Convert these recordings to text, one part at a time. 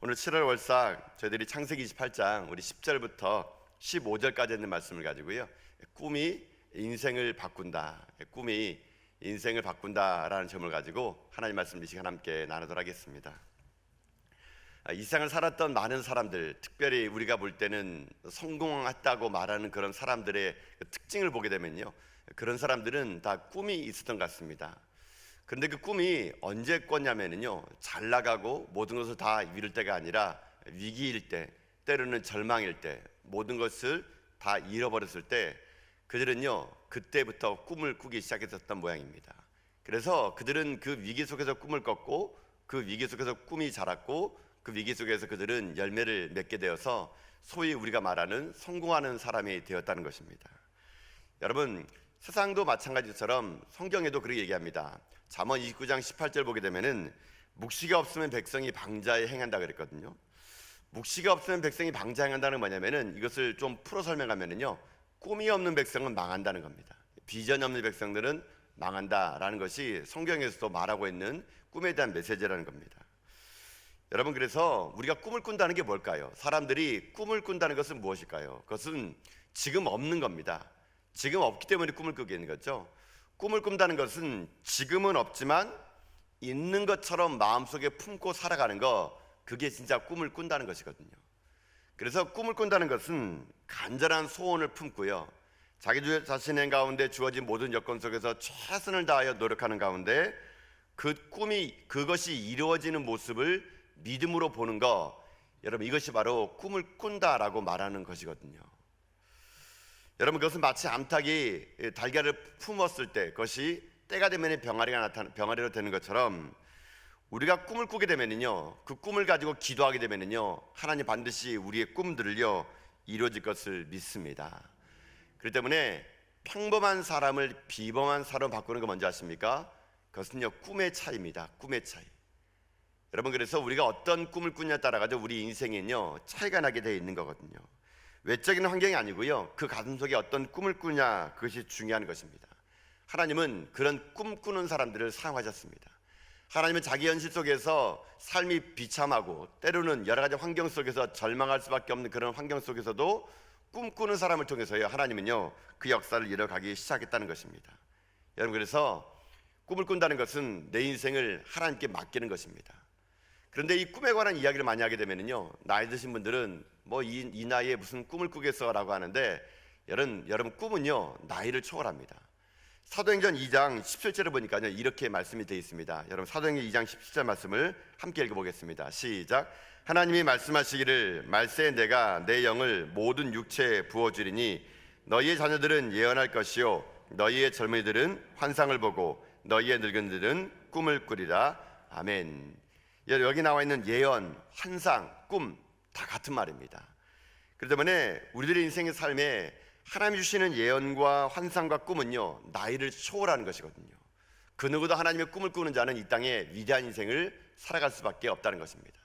오늘 7월 월삭 저희들이 창세기 28장 우리 10절부터 15절까지 있는 말씀을 가지고요, 꿈이 인생을 바꾼다, 꿈이 인생을 바꾼다라는 점을 가지고 하나님 말씀 이 시간 함께 나누도록 하겠습니다. 이 세상을 살았던 많은 사람들, 특별히 우리가 볼 때는 성공했다고 말하는 그런 사람들의 특징을 보게 되면요, 그런 사람들은 다 꿈이 있었던 것 같습니다. 그런데 그 꿈이 언제 꿨냐면요, 잘 나가고 모든 것을 다 이룰 때가 아니라 위기일 때, 때로는 절망일 때, 모든 것을 다 잃어버렸을 때 그들은요, 그때부터 꿈을 꾸기 시작했었던 모양입니다. 그래서 그들은 그 위기 속에서 꿈을 꿨고, 그 위기 속에서 꿈이 자랐고, 그 위기 속에서 그들은 열매를 맺게 되어서 소위 우리가 말하는 성공하는 사람이 되었다는 것입니다. 여러분, 세상도 마찬가지처럼 성경에도 그렇게 얘기합니다. 잠언 29장 18절 보게 되면은 묵시가 없으면 백성이 방자에 행한다 그랬거든요. 묵시가 없으면 백성이 방자에 행한다는 뭐냐면은, 이것을 좀 풀어 설명하면은요, 꿈이 없는 백성은 망한다는 겁니다. 비전이 없는 백성들은 망한다라는 것이 성경에서도 말하고 있는 꿈에 대한 메시지라는 겁니다. 여러분, 그래서 우리가 꿈을 꾼다는 게 뭘까요? 사람들이 꿈을 꾼다는 것은 무엇일까요? 그것은 지금 없는 겁니다. 지금 없기 때문에 꿈을 꾸게 되는 거죠. 꿈을 꾼다는 것은 지금은 없지만 있는 것처럼 마음속에 품고 살아가는 거, 그게 진짜 꿈을 꾼다는 것이거든요. 그래서 꿈을 꾼다는 것은 간절한 소원을 품고요, 자기 자신의 가운데 주어진 모든 여건 속에서 최선을 다하여 노력하는 가운데 그 꿈이, 그것이 이루어지는 모습을 믿음으로 보는 거, 여러분, 이것이 바로 꿈을 꾼다라고 말하는 것이거든요. 여러분, 그것은 마치 암탉이 달걀을 품었을 때 그것이 때가 되면 병아리로 되는 것처럼, 우리가 꿈을 꾸게 되면은요, 그 꿈을 가지고 기도하게 되면은요, 하나님 반드시 우리의 꿈들을요 이루어질 것을 믿습니다. 그렇기 때문에 평범한 사람을 비범한 사람으로 바꾸는 거 뭔지 아십니까? 그것은요, 꿈의 차이입니다. 꿈의 차이. 여러분, 그래서 우리가 어떤 꿈을 꾸냐에 따라 가지고 우리 인생에는요 차이가 나게 되어 있는 거거든요. 외적인 환경이 아니고요, 그 가슴속에 어떤 꿈을 꾸냐, 그것이 중요한 것입니다. 하나님은 그런 꿈꾸는 사람들을 사용하셨습니다. 하나님은 자기 현실 속에서 삶이 비참하고 때로는 여러 가지 환경 속에서 절망할 수밖에 없는 그런 환경 속에서도 꿈꾸는 사람을 통해서요, 하나님은요 그 역사를 이뤄가기 시작했다는 것입니다. 여러분, 그래서 꿈을 꾼다는 것은 내 인생을 하나님께 맡기는 것입니다. 그런데 이 꿈에 관한 이야기를 많이 하게 되면요, 나이 드신 분들은 뭐 이 나이에 무슨 꿈을 꾸겠어라고 하는데, 여러분 꿈은요 나이를 초월합니다. 사도행전 2장 17절을 보니까요, 이렇게 말씀이 되어 있습니다. 여러분, 사도행전 2장 17절 말씀을 함께 읽어보겠습니다. 시작. 하나님이 말씀하시기를, 말세에 내가 내 영을 모든 육체에 부어주리니 너희의 자녀들은 예언할 것이요 너희의 젊은이들은 환상을 보고 너희의 늙은이들은 꿈을 꾸리라. 아멘. 여기 나와 있는 예언, 환상, 꿈 다 같은 말입니다. 그렇기 때문에 우리들의 인생의 삶에 하나님이 주시는 예언과 환상과 꿈은요 나이를 초월하는 것이거든요. 그 누구도 하나님의 꿈을 꾸는 자는 이 땅에 위대한 인생을 살아갈 수밖에 없다는 것입니다.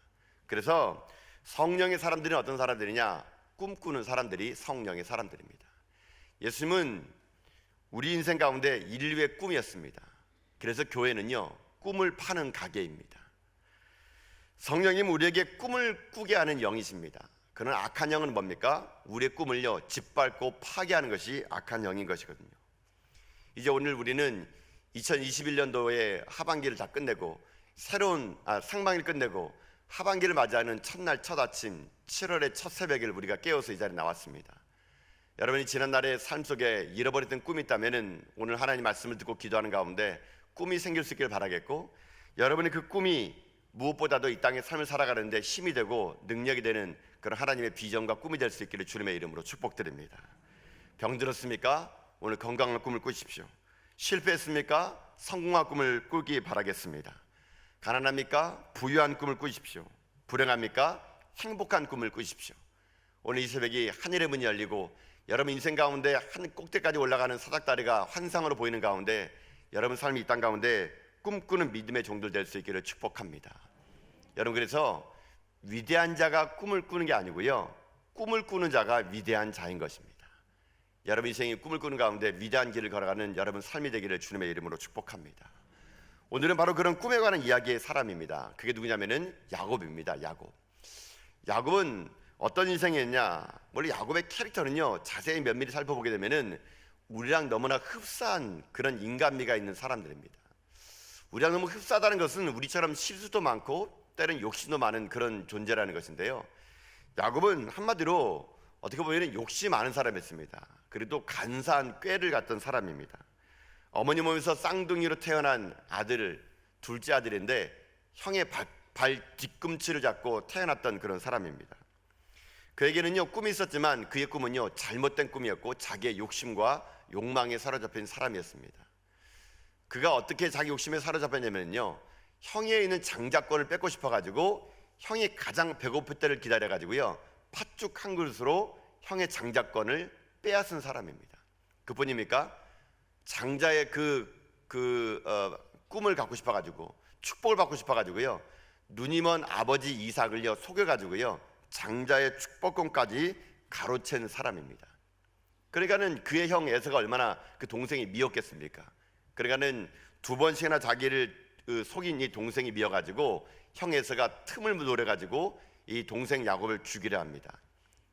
그래서 성령의 사람들은 어떤 사람들이냐? 꿈꾸는 사람들이 성령의 사람들입니다. 예수님은 우리 인생 가운데 인류의 꿈이었습니다. 그래서 교회는요 꿈을 파는 가게입니다. 성령님 우리에게 꿈을 꾸게 하는 영이십니다. 그는 악한 영은 뭡니까? 우리의 꿈을요 짓밟고 파괴하는 것이 악한 영인 것이거든요. 이제 오늘 우리는 2021년도의 하반기를 다 끝내고 새로운 상반기를 끝내고 하반기를 맞이하는 첫날 첫 아침 7월의 첫 새벽을 우리가 깨어서 이 자리에 나왔습니다. 여러분이 지난날의 삶 속에 잃어버렸던 꿈이 있다면 오늘 하나님 말씀을 듣고 기도하는 가운데 꿈이 생길 수 있기를 바라겠고, 여러분의 그 꿈이 무엇보다도 이 땅의 삶을 살아가는데 힘이 되고 능력이 되는 그런 하나님의 비전과 꿈이 될 수 있기를 주님의 이름으로 축복드립니다. 병들었습니까? 오늘 건강한 꿈을 꾸십시오. 실패했습니까? 성공한 꿈을 꾸기 바라겠습니다. 가난합니까? 부유한 꿈을 꾸십시오. 불행합니까? 행복한 꿈을 꾸십시오. 오늘 이 새벽이 하늘의 문이 열리고 여러분 인생 가운데 한 꼭대기까지 올라가는 사닥다리가 환상으로 보이는 가운데 여러분 삶이 이 땅 가운데 꿈꾸는 믿음의 종들 될 수 있기를 축복합니다. 여러분, 그래서 위대한 자가 꿈을 꾸는 게 아니고요, 꿈을 꾸는 자가 위대한 자인 것입니다. 여러분 인생이 꿈을 꾸는 가운데 위대한 길을 걸어가는 여러분 삶이 되기를 주님의 이름으로 축복합니다. 오늘은 바로 그런 꿈에 관한 이야기의 사람입니다. 그게 누구냐면은 야곱입니다. 야곱. 야곱은 어떤 인생이었냐? 원래 야곱의 캐릭터는요, 자세히 면밀히 살펴보게 되면은 우리랑 너무나 흡사한 그런 인간미가 있는 사람들입니다. 우리랑 너무 흡사하다는 것은 우리처럼 실수도 많고 때로는 욕심도 많은 그런 존재라는 것인데요, 야곱은 한마디로 어떻게 보면 욕심 많은 사람이었습니다. 그래도 간사한 꾀를 갖던 사람입니다. 어머니 몸에서 쌍둥이로 태어난 아들을, 둘째 아들인데 형의 발 뒤꿈치를 잡고 태어났던 그런 사람입니다. 그에게는요, 꿈이 있었지만 그의 꿈은요, 잘못된 꿈이었고 자기의 욕심과 욕망에 사로잡힌 사람이었습니다. 그가 어떻게 자기 욕심에 사로잡혔냐면요, 형에 있는 장자권을 뺏고 싶어가지고 형이 가장 배고플 때를 기다려가지고요, 팥죽 한 그릇으로 형의 장자권을 빼앗은 사람입니다. 그뿐입니까? 장자의 꿈을 갖고 싶어가지고, 축복을 받고 싶어가지고요, 눈이 먼 아버지 이삭을요 속여가지고요, 장자의 축복권까지 가로챈 사람입니다. 그러니까는 그의 형 에서가 얼마나 그 동생이 미웠겠습니까? 그러니까는 두 번씩이나 자기를 속인 이 동생이 미워가지고 형 에서가 틈을 노려가지고 이 동생 야곱을 죽이려 합니다.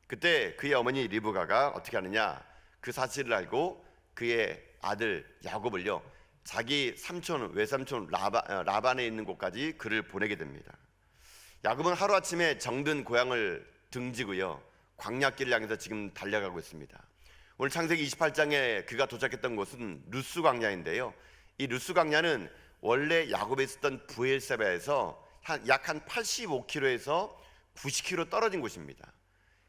그때 그의 어머니 리브가가 어떻게 하느냐, 그 사실을 알고 그의 아들 야곱을요, 자기 삼촌, 외삼촌 라반에 있는 곳까지 그를 보내게 됩니다. 야곱은 하루아침에 정든 고향을 등지고요, 광야길을 향해서 지금 달려가고 있습니다. 오늘 창세기 28장에 그가 도착했던 곳은 루스 광야인데요, 이 루스 광야는 원래 야곱이 있었던 브엘세바에서 약 85km에서 90km 떨어진 곳입니다.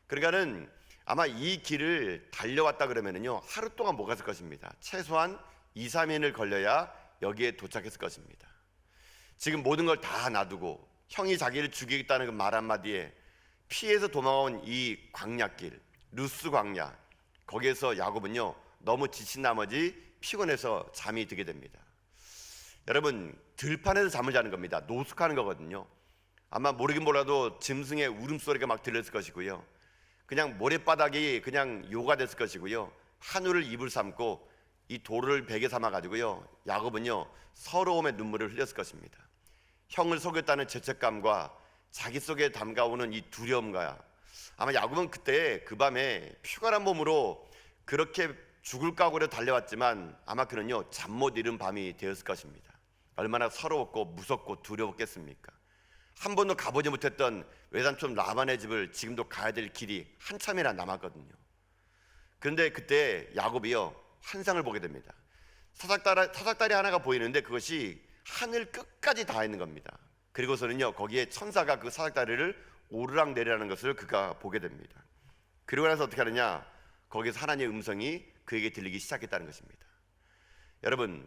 그러니까는 아마 이 길을 달려왔다 그러면은요, 하루 동안 못 갔을 것입니다. 최소한 2-3일을 걸려야 여기에 도착했을 것입니다. 지금 모든 걸 다 놔두고 형이 자기를 죽이겠다는 그 말 한마디에 피해서 도망온 이 광야길, 루스 광야, 거기에서 야곱은요, 너무 지친 나머지 피곤해서 잠이 들게 됩니다. 여러분, 들판에서 잠을 자는 겁니다. 노숙하는 거거든요. 아마 모르긴 몰라도 짐승의 울음소리가 막 들렸을 것이고요, 그냥 모래바닥이 그냥 요가 됐을 것이고요, 한우를 입을 삼고 이 돌을 베개 삼아 가지고요, 야곱은요 서러움의 눈물을 흘렸을 것입니다. 형을 속였다는 죄책감과 자기 속에 담가오는 이 두려움과, 아마 야곱은 그때 그 밤에 피곤한 몸으로 그렇게 죽을 각오로 달려왔지만 아마 그는요 잠 못 이룬 밤이 되었을 것입니다. 얼마나 서러웠고 무섭고 두려웠겠습니까? 한 번도 가보지 못했던 외삼촌 라반의 집을 지금도 가야 될 길이 한참이나 남았거든요. 그런데 그때 야곱이요 환상을 보게 됩니다. 사닥다리 하나가 보이는데 그것이 하늘 끝까지 닿아 있는 겁니다. 그리고서는요 거기에 천사가 그 사닥다리를 오르락내리라는 것을 그가 보게 됩니다. 그리고 나서 어떻게 하느냐, 거기서 하나님의 음성이 그에게 들리기 시작했다는 것입니다. 여러분,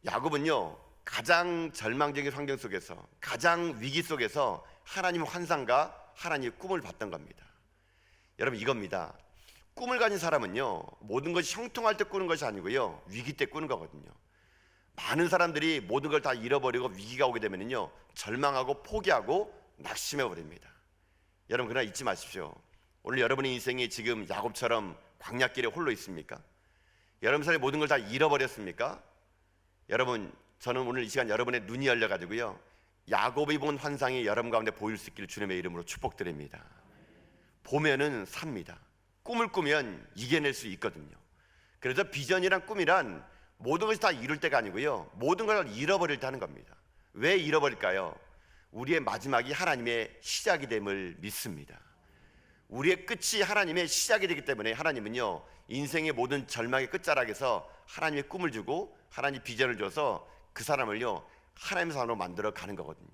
야곱은요 가장 절망적인 환경 속에서, 가장 위기 속에서 하나님의 환상과 하나님의 꿈을 봤던 겁니다. 여러분, 이겁니다. 꿈을 가진 사람은요 모든 것이 형통할 때 꾸는 것이 아니고요, 위기 때 꾸는 거거든요. 많은 사람들이 모든 걸 다 잃어버리고 위기가 오게 되면요 절망하고 포기하고 낙심해 버립니다. 여러분, 그러나 잊지 마십시오. 오늘 여러분의 인생이 지금 야곱처럼 광야길에 홀로 있습니까? 여러분 삶의 모든 걸 다 잃어버렸습니까? 여러분, 저는 오늘 이 시간 여러분의 눈이 열려가지고요 야곱이 본 환상이 여러분 가운데 보일 수 있기를 주님의 이름으로 축복드립니다. 보면은 삽니다. 꿈을 꾸면 이겨낼 수 있거든요. 그래서 비전이란 꿈이란 모든 것이 다 이룰 때가 아니고요 모든 걸 잃어버릴 때 하는 겁니다. 왜 잃어버릴까요? 우리의 마지막이 하나님의 시작이 됨을 믿습니다. 우리의 끝이 하나님의 시작이 되기 때문에 하나님은요 인생의 모든 절망의 끝자락에서 하나님의 꿈을 주고 하나님의 비전을 줘서 그 사람을요 하나님의 사람으로 만들어 가는 거거든요.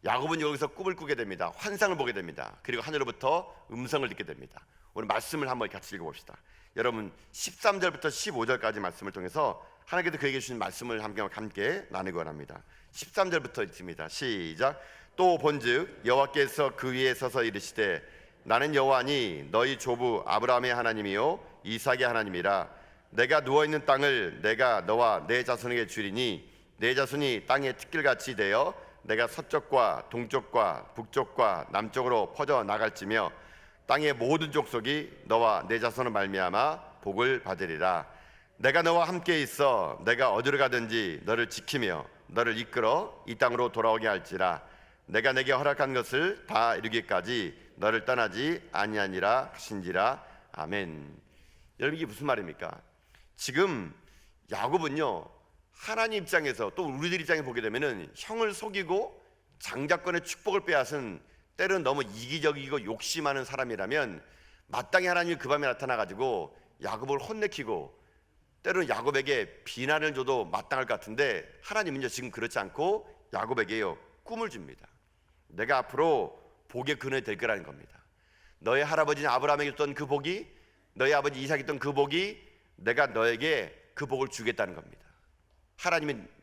야곱은 여기서 꿈을 꾸게 됩니다. 환상을 보게 됩니다. 그리고 하늘로부터 음성을 듣게 됩니다. 오늘 말씀을 한번 같이 읽어봅시다. 여러분, 13절부터 15절까지 말씀을 통해서 하나님께서 그에게 주신 말씀을 함께 나누기 원합니다. 13절부터 읽습니다. 시작. 또 본즉 여호와께서 그 위에 서서 이르시되 나는 여호와니 너희 조부 아브라함의 하나님이요 이삭의 하나님이라. 내가 누워있는 땅을 내가 너와 내 자손에게 주리니 내 자손이 땅의 티끌같이 되어 내가 서쪽과 동쪽과 북쪽과 남쪽으로 퍼져 나갈지며 땅의 모든 족속이 너와 내 자손을 말미암아 복을 받으리라. 내가 너와 함께 있어 내가 어디로 가든지 너를 지키며 너를 이끌어 이 땅으로 돌아오게 할지라. 내가 내게 허락한 것을 다 이루기까지 너를 떠나지 아니하니라 하신지라. 아멘. 여러분, 이게 무슨 말입니까? 지금 야곱은요, 하나님 입장에서 또 우리들 입장에 보게 되면은 형을 속이고 장자권의 축복을 빼앗은 때로는 너무 이기적이고 욕심하는 사람이라면 마땅히 하나님이 그 밤에 나타나 가지고 야곱을 혼내키고 때로는 야곱에게 비난을 줘도 마땅할 것 같은데, 하나님은요 지금 그렇지 않고 야곱에게요 꿈을 줍니다. 내가 앞으로 복의 근원이 될 거라는 겁니다. 너의 할아버지 아브라함에게 줬던 그 복이, 너의 아버지 이삭이 줬던 그 복이 내가 너에게 그 복을 주겠다는 겁니다.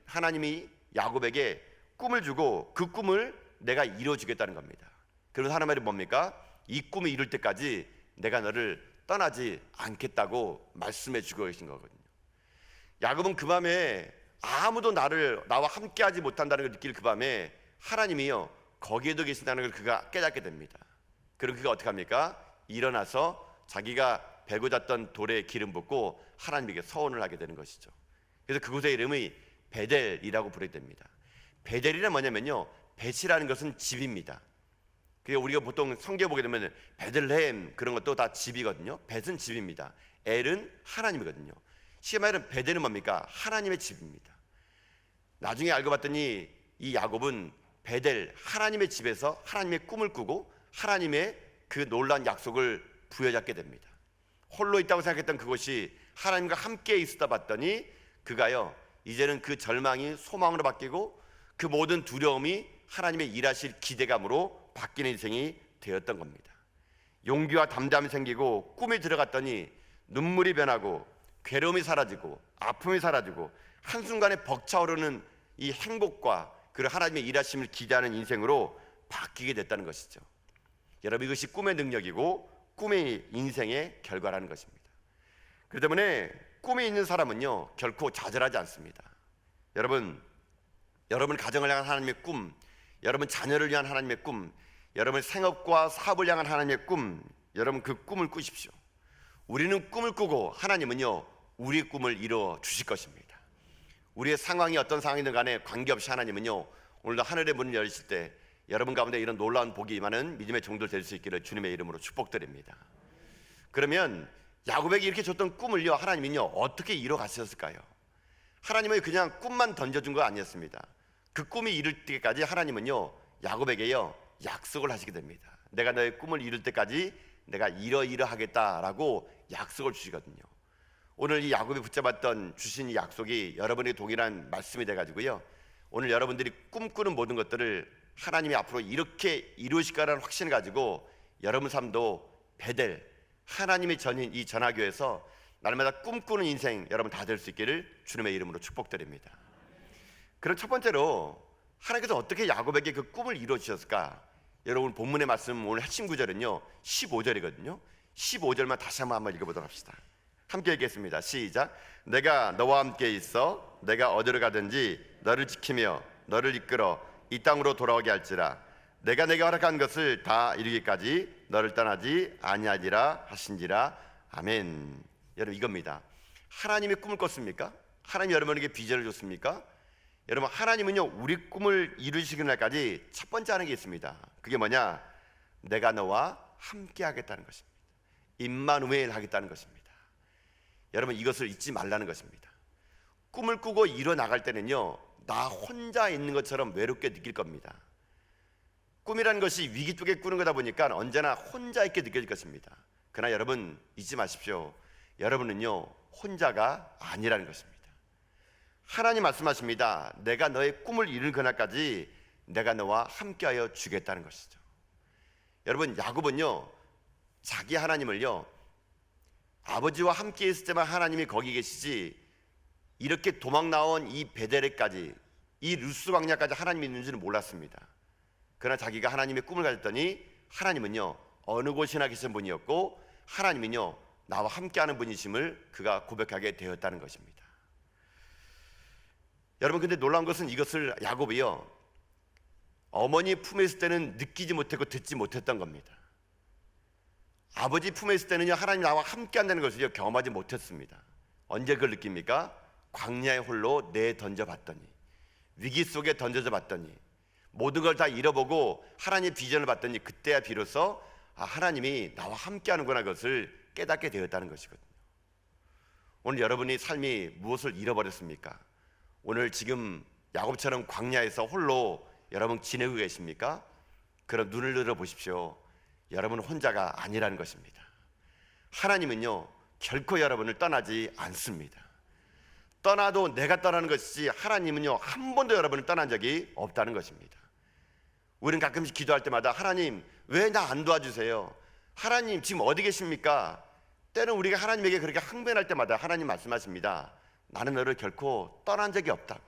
하나님이 야곱에게 꿈을 주고 그 꿈을 내가 이루어주겠다는 겁니다. 그래서 하나님의 말이 뭡니까? 이 꿈을 이룰 때까지 내가 너를 떠나지 않겠다고 말씀해 주고 계신 거거든요. 야곱은 그 밤에 아무도 나와 함께하지 못한다는 걸 느낄 그 밤에 하나님이요 거기에도 계신다는 걸 그가 깨닫게 됩니다. 그리고 그가 어떻게 합니까? 일어나서 자기가 베고 잤던 돌에 기름 붓고 하나님에게 서원을 하게 되는 것이죠. 그래서 그곳의 이름이 베델이라고 부르게 됩니다. 베델이란 뭐냐면요, 벳이라는 것은 집입니다. 그게 우리가 보통 성경 보게 되면 베들레헴 그런 것도 다 집이거든요. 벳은 집입니다. 엘은 하나님이거든요. 쉽게 말하면 베델은 뭡니까? 하나님의 집입니다. 나중에 알고 봤더니 이 야곱은 베델, 하나님의 집에서 하나님의 꿈을 꾸고 하나님의 그 놀라운 약속을 부여잡게 됩니다. 홀로 있다고 생각했던 그곳이 하나님과 함께 있었다 봤더니 그가요 이제는 그 절망이 소망으로 바뀌고 그 모든 두려움이 하나님의 일하실 기대감으로 바뀌는 인생이 되었던 겁니다. 용기와 담담이 생기고 꿈에 들어갔더니 눈물이 변하고 괴로움이 사라지고 아픔이 사라지고 한순간에 벅차오르는 이 행복과 그 하나님의 일하심을 기대하는 인생으로 바뀌게 됐다는 것이죠. 여러분, 이것이 꿈의 능력이고 꿈의 인생의 결과라는 것입니다. 그렇기 때문에 꿈이 있는 사람은요 결코 좌절하지 않습니다. 여러분 가정을 향한 하나님의 꿈, 여러분 자녀를 위한 하나님의 꿈, 여러분 생업과 사업을 향한 하나님의 꿈, 여러분 그 꿈을 꾸십시오. 우리는 꿈을 꾸고 하나님은요 우리의 꿈을 이루어 주실 것입니다. 우리의 상황이 어떤 상황이든 간에 관계없이 하나님은요 오늘도 하늘의 문을 열으실 때 여러분 가운데 이런 놀라운 복이 임하는 믿음의 종들 될 수 있기를 주님의 이름으로 축복드립니다. 그러면 야곱에게 이렇게 줬던 꿈을요 하나님은요 어떻게 이뤄 가셨을까요? 하나님은 그냥 꿈만 던져준 거 아니었습니다. 그 꿈이 이룰 때까지 하나님은요 야곱에게요 약속을 하시게 됩니다. 내가 너의 꿈을 이룰 때까지 내가 이러하겠다라고 약속을 주시거든요. 오늘 이 야곱이 붙잡았던 주신 이 약속이 여러분의 동일한 말씀이 돼가지고요 오늘 여러분들이 꿈꾸는 모든 것들을 하나님이 앞으로 이렇게 이루실 거라는 확신을 가지고 여러분 삶도 베델, 하나님의 전인 이 전하교에서 날마다 꿈꾸는 인생 여러분 다 될 수 있기를 주님의 이름으로 축복드립니다. 그럼 첫 번째로 하나님께서 어떻게 야곱에게 그 꿈을 이루어 주셨을까? 여러분 본문의 말씀 오늘 핵심 구절은요 15절이거든요 15절만 다시 한번 읽어보도록 합시다. 함께 읽겠습니다. 시작. 내가 너와 함께 있어 내가 어디로 가든지 너를 지키며 너를 이끌어 이 땅으로 돌아오게 할지라. 내가 내게 허락한 것을 다 이루기까지 너를 떠나지 아니하리라 하신지라. 아멘. 여러분 이겁니다. 하나님의 꿈을 꿨습니까? 하나님 여러분에게 비전을 줬습니까? 여러분 하나님은요 우리 꿈을 이루시는 날까지 첫 번째 하는 게 있습니다. 그게 뭐냐? 내가 너와 함께 하겠다는 것입니다. 임마누엘 하겠다는 것입니다. 여러분 이것을 잊지 말라는 것입니다. 꿈을 꾸고 이뤄 나갈 때는요 나 혼자 있는 것처럼 외롭게 느낄 겁니다. 꿈이라는 것이 위기 쪽에 꾸는 거다 보니까 언제나 혼자 있게 느껴질 것입니다. 그러나 여러분 잊지 마십시오. 여러분은요 혼자가 아니라는 것입니다. 하나님 말씀하십니다. 내가 너의 꿈을 이룬 그날까지 내가 너와 함께하여 주겠다는 것이죠. 여러분 야곱은요 자기 하나님을요 아버지와 함께 있을 때만 하나님이 거기 계시지 이렇게 도망 나온 이 베델에까지 이 루스 광야까지 하나님이 있는지는 몰랐습니다. 그러나 자기가 하나님의 꿈을 가졌더니 하나님은요 어느 곳이나 계신 분이었고 하나님은요 나와 함께하는 분이심을 그가 고백하게 되었다는 것입니다. 여러분 근데 놀라운 것은 이것을 야곱이요 어머니 품에 있을 때는 느끼지 못했고 듣지 못했던 겁니다. 아버지 품에 있을 때는요 하나님 나와 함께한다는 것을 경험하지 못했습니다. 언제 그걸 느낍니까? 광야에 홀로 내던져 봤더니, 위기 속에 던져져 봤더니, 모든 걸 다 잃어보고 하나님의 비전을 봤더니 그때야 비로소 하나님이 나와 함께 하는구나, 그것을 깨닫게 되었다는 것이거든요. 오늘 여러분이 삶이 무엇을 잃어버렸습니까? 오늘 지금 야곱처럼 광야에서 홀로 여러분 지내고 계십니까? 그럼 눈을 들어 보십시오. 여러분 혼자가 아니라는 것입니다. 하나님은요 결코 여러분을 떠나지 않습니다. 떠나도 내가 떠나는 것이지 하나님은요 한 번도 여러분을 떠난 적이 없다는 것입니다. 우리는 가끔씩 기도할 때마다 하나님 왜 나 안 도와주세요? 하나님 지금 어디 계십니까? 때는 우리가 하나님에게 그렇게 항변할 때마다 하나님 말씀하십니다. 나는 너를 결코 떠난 적이 없다고,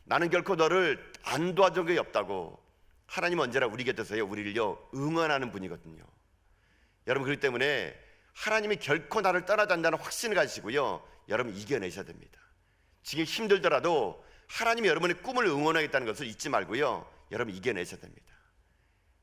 나는 결코 너를 안 도와준 적이 없다고. 하나님은 언제나 우리 곁에서요 우리를요 응원하는 분이거든요. 여러분 그렇기 때문에 하나님이 결코 나를 떠나지 않는다는 확신을 가지시고요 여러분 이겨내셔야 됩니다. 지금 힘들더라도 하나님이 여러분의 꿈을 응원하겠다는 것을 잊지 말고요 여러분 이겨내셔야 됩니다.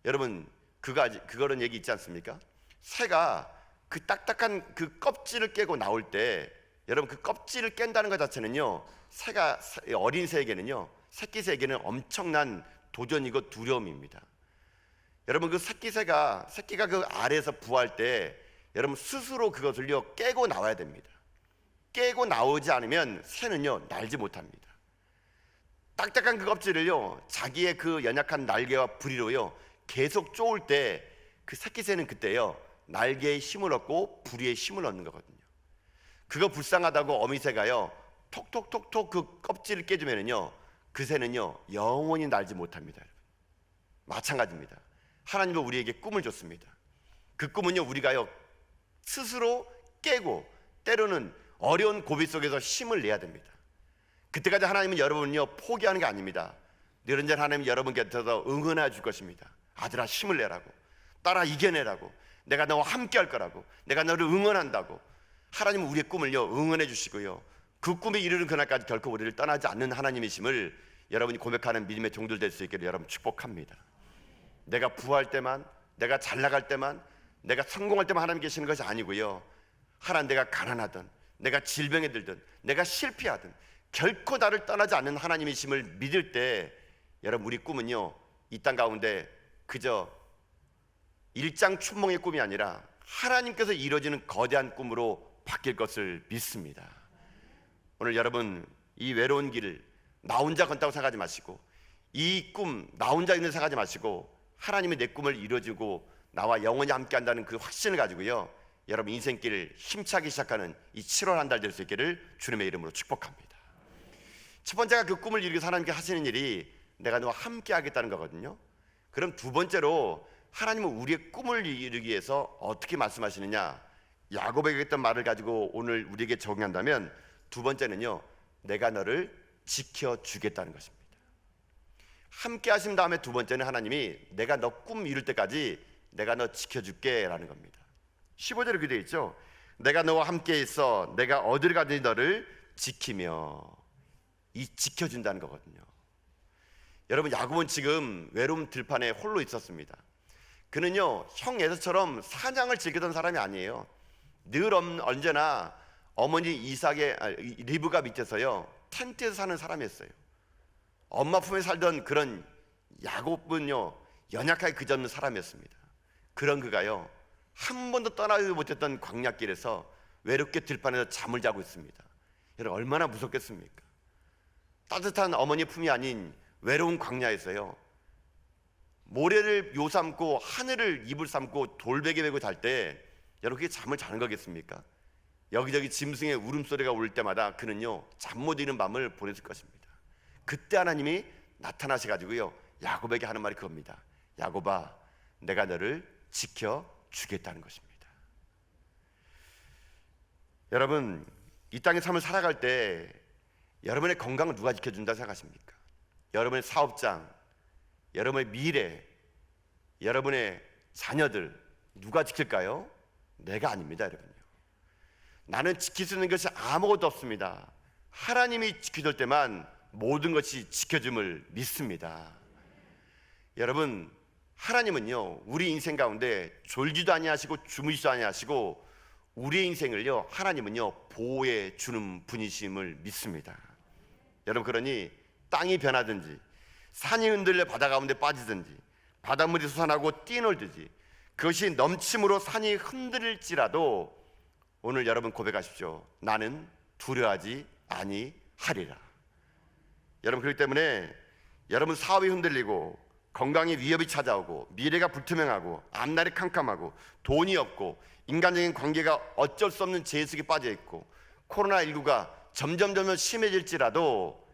여러분 그거는 얘기 있지 않습니까? 새가 그 딱딱한 그 껍질을 깨고 나올 때 여러분 그 껍질을 깬다는 것 자체는요 새가 어린 새에게는요 새끼 새에게는 엄청난 도전이고 두려움입니다. 여러분 그 새끼가 그 알에서 부화할 때 여러분 스스로 그것을요 깨고 나와야 됩니다. 깨고 나오지 않으면 새는요 날지 못합니다. 딱딱한 그 껍질을요 자기의 그 연약한 날개와 부리로요 계속 쪼을 때 그 새끼 새는 그때요 날개에 힘을 얻고 부리에 힘을 얻는 거거든요. 그거 불쌍하다고 어미새가요 톡톡톡톡 그 껍질을 깨주면은요 그 새는요 영원히 날지 못합니다. 여러분. 마찬가지입니다. 하나님도 우리에게 꿈을 줬습니다. 그 꿈은요 우리가요 스스로 깨고 때로는 어려운 고비 속에서 힘을 내야 됩니다. 그때까지 하나님은 여러분은요 포기하는 게 아닙니다. 늘은전 하나님은 여러분 곁에서 응원해 줄 것입니다. 아들아 힘을 내라고, 딸아 이겨내라고, 내가 너와 함께 할 거라고, 내가 너를 응원한다고. 하나님은 우리의 꿈을요 응원해 주시고요 그 꿈에 이르는 그날까지 결코 우리를 떠나지 않는 하나님이심을 여러분이 고백하는 믿음의 종들 될 수 있기를 여러분 축복합니다. 내가 부할 때만, 내가 잘 나갈 때만, 내가 성공할 때만 하나님 계시는 것이 아니고요 하나님 내가 가난하든 내가 질병에 들든 내가 실패하든 결코 나를 떠나지 않는 하나님이심을 믿을 때 여러분 우리 꿈은요 이 땅 가운데 그저 일장춘몽의 꿈이 아니라 하나님께서 이루어지는 거대한 꿈으로 바뀔 것을 믿습니다. 오늘 여러분 이 외로운 길을 나 혼자 걷다고 생각하지 마시고 이 꿈 나 혼자 있는 생각하지 마시고 하나님이 내 꿈을 이루어주고 나와 영원히 함께 한다는 그 확신을 가지고요 여러분 인생길을 힘차게 시작하는 이 7월 한 달 될 수 있기를 주님의 이름으로 축복합니다. 첫 번째가 그 꿈을 이루기 위해서 하나님께 하시는 일이 내가 너와 함께 하겠다는 거거든요. 그럼 두 번째로 하나님은 우리의 꿈을 이루기 위해서 어떻게 말씀하시느냐, 야곱에게 했던 말을 가지고 오늘 우리에게 적용한다면 두 번째는요 내가 너를 지켜주겠다는 것입니다. 함께 하신 다음에 두 번째는 하나님이 내가 너 꿈 이룰 때까지 내가 너 지켜줄게 라는 겁니다. 15절에 그렇게 되어 있죠. 내가 너와 함께 있어 내가 어디를 가든지 너를 지키며. 이 지켜준다는 거거든요. 여러분 야곱은 지금 외로움 들판에 홀로 있었습니다. 그는요 형 에서처럼 사냥을 즐기던 사람이 아니에요. 늘 언제나 어머니 이삭의 리브가 밑에서요 텐트에서 사는 사람이었어요. 엄마 품에 살던 그런 야곱은요 연약하게 그저는 사람이었습니다. 그런 그가요 한 번도 떠나지 못했던 광야길에서 외롭게 들판에서 잠을 자고 있습니다. 여러분 얼마나 무섭겠습니까? 따뜻한 어머니 품이 아닌 외로운 광야에서요 모래를 요삼고 하늘을 이불 삼고 돌베개 메고 잘 때 여러분 그게 잠을 자는 거겠습니까? 여기저기 짐승의 울음소리가 울 때마다 그는요 잠 못 이는 밤을 보냈을 것입니다. 그때 하나님이 나타나셔가지고요 야곱에게 하는 말이 그겁니다. 야곱아 내가 너를 지켜주겠다는 것입니다. 여러분 이 땅의 삶을 살아갈 때 여러분의 건강을 누가 지켜준다 생각하십니까? 여러분의 사업장, 여러분의 미래, 여러분의 자녀들 누가 지킬까요? 내가 아닙니다. 여러분요 나는 지킬 수 있는 것이 아무것도 없습니다. 하나님이 지켜줄 때만 모든 것이 지켜줌을 믿습니다. 여러분 하나님은요 우리 인생 가운데 졸지도 아니하시고 주무시지도 아니하시고 우리의 인생을요 하나님은요 보호해 주는 분이심을 믿습니다. 여러분 그러니 땅이 변하든지 산이 흔들려 바다 가운데 빠지든지 바닷물이 솟아나고 뛰놀듯이 그것이 넘침으로 산이 흔들릴지라도 오늘 여러분 고백하십시오. 나는 두려워하지 아니하리라. 여러분, 그렇기 때문에 여러분 사업이 흔들리고 건강에 위협이 찾아오고 미래가 불투명하고 앞날이 캄캄하고 돈이 없고 인간적인 관계가 어쩔 수 없는 죄 속에 빠져 있고 코로나19가 점점 심해질지라도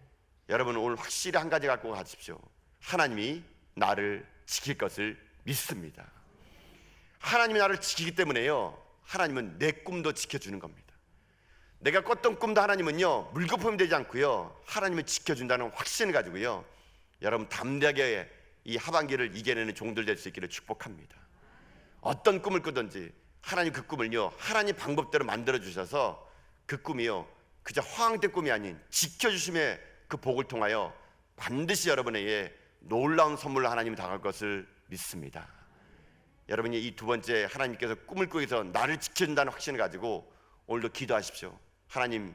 여러분 오늘 확실히 한 가지 갖고 가십시오. 하나님이 나를 지킬 것을 믿습니다. 하나님이 나를 지키기 때문에요, 하나님은 내 꿈도 지켜주는 겁니다. 내가 꿨던 꿈도 하나님은요 물거품이 되지 않고요 하나님은 지켜준다는 확신을 가지고요 여러분 담대하게 이 하반기를 이겨내는 종들 될 수 있기를 축복합니다. 어떤 꿈을 꾸든지 하나님 그 꿈을요 하나님 방법대로 만들어 주셔서 그 꿈이요 그저 허황된 꿈이 아닌 지켜주심의 그 복을 통하여 반드시 여러분에게 놀라운 선물을 하나님이 당할 것을 믿습니다. 여러분이 이 두 번째, 하나님께서 꿈을 꾸기 위해서 나를 지켜준다는 확신을 가지고 오늘도 기도하십시오. 하나님,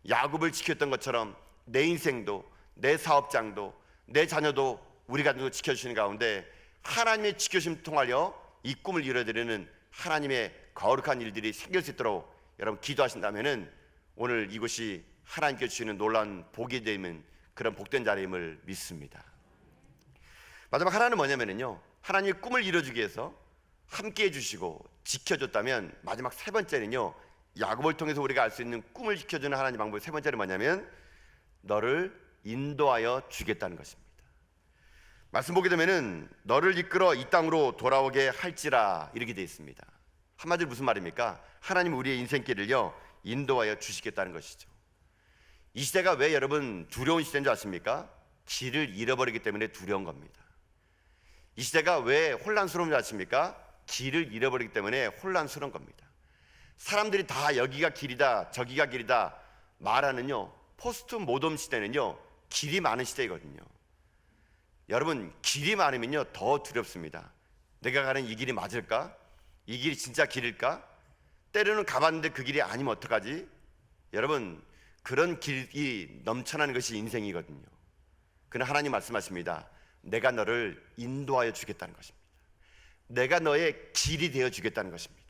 야곱을 지켰던 것처럼 내 인생도, 내 사업장도, 내 자녀도, 우리 가정도 지켜주시는 가운데 하나님의 지켜주심 통하여 이 꿈을 이루어드리는 하나님의 거룩한 일들이 생길 수 있도록 여러분 기도하신다면은 오늘 이곳이 하나님께 주시는 놀라운 복이 되는 그런 복된 자리임을 믿습니다. 마지막 하나는 뭐냐면요 하나님의 꿈을 이루어주기 위해서 함께 해주시고 지켜줬다면 마지막 세 번째는요 야곱을 통해서 우리가 알 수 있는 꿈을 지켜주는 하나님 방법 세 번째는 뭐냐면 너를 인도하여 주겠다는 것입니다. 말씀 보게 되면은 너를 이끌어 이 땅으로 돌아오게 할지라 이렇게 되어 있습니다. 한마디로 무슨 말입니까? 하나님 우리의 인생길을요 인도하여 주시겠다는 것이죠. 이 시대가 왜 여러분 두려운 시대인 줄 아십니까? 길을 잃어버리기 때문에 두려운 겁니다. 이 시대가 왜 혼란스러운 줄 아십니까? 길을 잃어버리기 때문에 혼란스러운 겁니다. 사람들이 다 여기가 길이다 저기가 길이다 말하는요 포스트 모덤 시대는요 길이 많은 시대이거든요. 여러분 길이 많으면요 더 두렵습니다. 내가 가는 이 길이 맞을까? 이 길이 진짜 길일까? 때로는 가봤는데 그 길이 아니면 어떡하지? 여러분 그런 길이 넘쳐나는 것이 인생이거든요. 그러나 하나님 말씀하십니다. 내가 너를 인도하여 주겠다는 것입니다. 내가 너의 길이 되어 주겠다는 것입니다.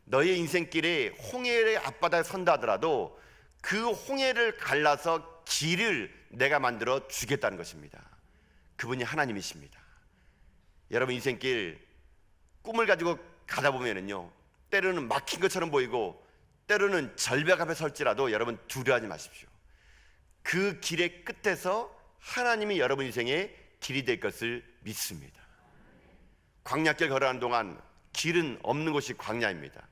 너의 인생길에 홍해의 앞바다에 선다 하더라도 그 홍해를 갈라서 길을 내가 만들어 주겠다는 것입니다. 그분이 하나님이십니다. 여러분 인생길 꿈을 가지고 가다 보면은요 때로는 막힌 것처럼 보이고 때로는 절벽 앞에 설지라도 여러분 두려워하지 마십시오. 그 길의 끝에서 하나님이 여러분 인생의 길이 될 것을 믿습니다. 광야길 걸어가는 동안 길은 없는 곳이 광야입니다.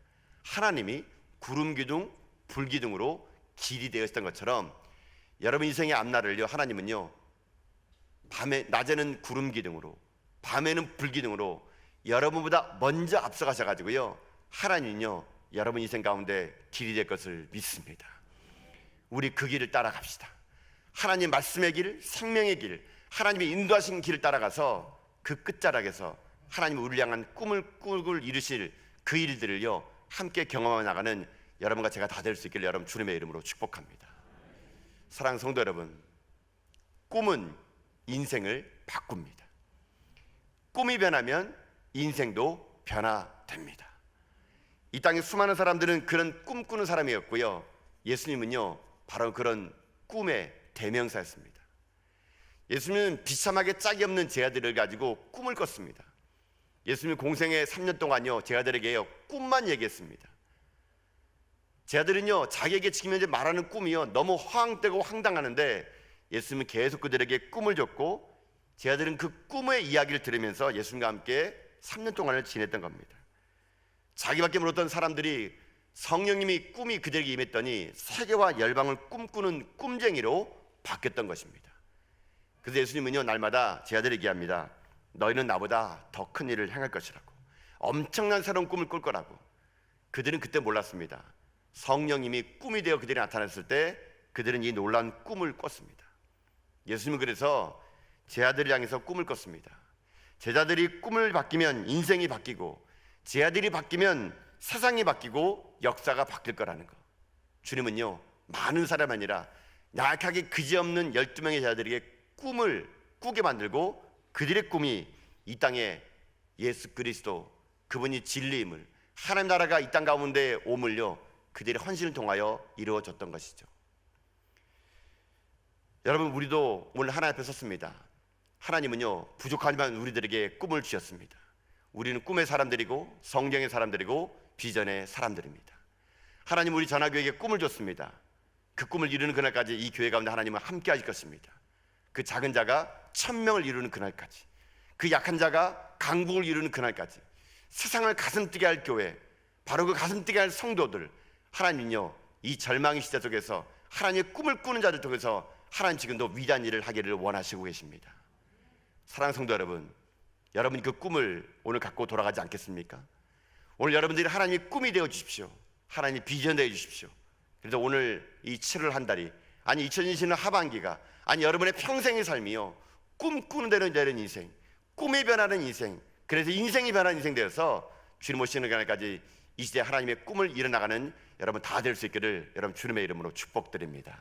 하나님이 구름 기둥, 불 기둥으로 길이 되었던 것처럼 여러분 인생의 앞날을요 하나님은요 낮에는 구름 기둥으로 밤에는 불 기둥으로 여러분보다 먼저 앞서가셔 가지고요 하나님은요 여러분 인생 가운데 길이 될 것을 믿습니다. 우리 그 길을 따라갑시다. 하나님 말씀의 길, 생명의 길, 하나님의 인도하신 길을 따라가서 그 끝자락에서 하나님 우리를 향한 꿈을 이루실 그 일들을요 함께 경험해 나가는 여러분과 제가 다 될 수 있기를 여러분 주님의 이름으로 축복합니다. 사랑하는 성도 여러분, 꿈은 인생을 바꿉니다. 꿈이 변하면 인생도 변화됩니다. 이 땅에 수많은 사람들은 그런 꿈꾸는 사람이었고요 예수님은요 바로 그런 꿈의 대명사였습니다. 예수님은 비참하게 짝이 없는 제 아들을 가지고 꿈을 꿨습니다. 예수님 공생의 3년 동안요 제 아들에게요 꿈만 얘기했습니다. 제 아들은요 자기에게 지금 현재 말하는 꿈이요 너무 허황되고 황당하는데 예수님은 계속 그들에게 꿈을 줬고 제 아들은 그 꿈의 이야기를 들으면서 예수님과 함께 3년 동안을 지냈던 겁니다. 자기밖에 모르던 사람들이 성령님이 꿈이 그들에게 임했더니 세계와 열방을 꿈꾸는 꿈쟁이로 바뀌었던 것입니다. 그래서 예수님은요 날마다 제 아들에게 얘기합니다. 너희는 나보다 더 큰 일을 행할 것이라고, 엄청난 새로운 꿈을 꿀 거라고. 그들은 그때 몰랐습니다. 성령님이 꿈이 되어 그들이 나타났을 때 그들은 이 놀라운 꿈을 꿨습니다. 예수님은 그래서 제 아들을 향해서 꿈을 꿨습니다. 제자들이 꿈을 바뀌면 인생이 바뀌고 제 아들이 바뀌면 세상이 바뀌고 역사가 바뀔 거라는 거. 주님은요 많은 사람 아니라 약하게 그지없는 12명의 제자들에게 꿈을 꾸게 만들고 그들의 꿈이 이 땅에 예수 그리스도, 그분이 진리임을, 하나님 나라가 이 땅 가운데 오물요 그들의 헌신을 통하여 이루어졌던 것이죠. 여러분, 우리도 오늘 하나님 앞에 섰습니다. 하나님은요 부족하지만 우리들에게 꿈을 주셨습니다. 우리는 꿈의 사람들이고 성경의 사람들이고 비전의 사람들입니다. 하나님 우리 전화교회에게 꿈을 줬습니다. 그 꿈을 이루는 그날까지 이 교회 가운데 하나님은 함께 하실 것입니다. 그 작은 자가 1000명을 이루는 그날까지, 그 약한 자가 강국을 이루는 그날까지 세상을 가슴뛰게 할 교회, 바로 그 가슴뛰게 할 성도들, 하나님은요 이 절망의 시대 속에서 하나님의 꿈을 꾸는 자들 통해서 하나님 지금도 위대한 일을 하기를 원하시고 계십니다. 사랑하는 성도 여러분, 여러분이 그 꿈을 오늘 갖고 돌아가지 않겠습니까? 오늘 여러분들이 하나님의 꿈이 되어 주십시오. 하나님의 비전 되어 주십시오. 그래서 오늘 이 7월 한 달이, 아니 2020년 하반기가, 아니 여러분의 평생의 삶이요 꿈꾸는 대로 되는 인생, 꿈이 변하는 인생, 그래서 인생이 변하는 인생 되어서 주님 오시는 그날까지 이 시대에 하나님의 꿈을 이뤄나가는 여러분 다 될 수 있기를 여러분 주님의 이름으로 축복드립니다.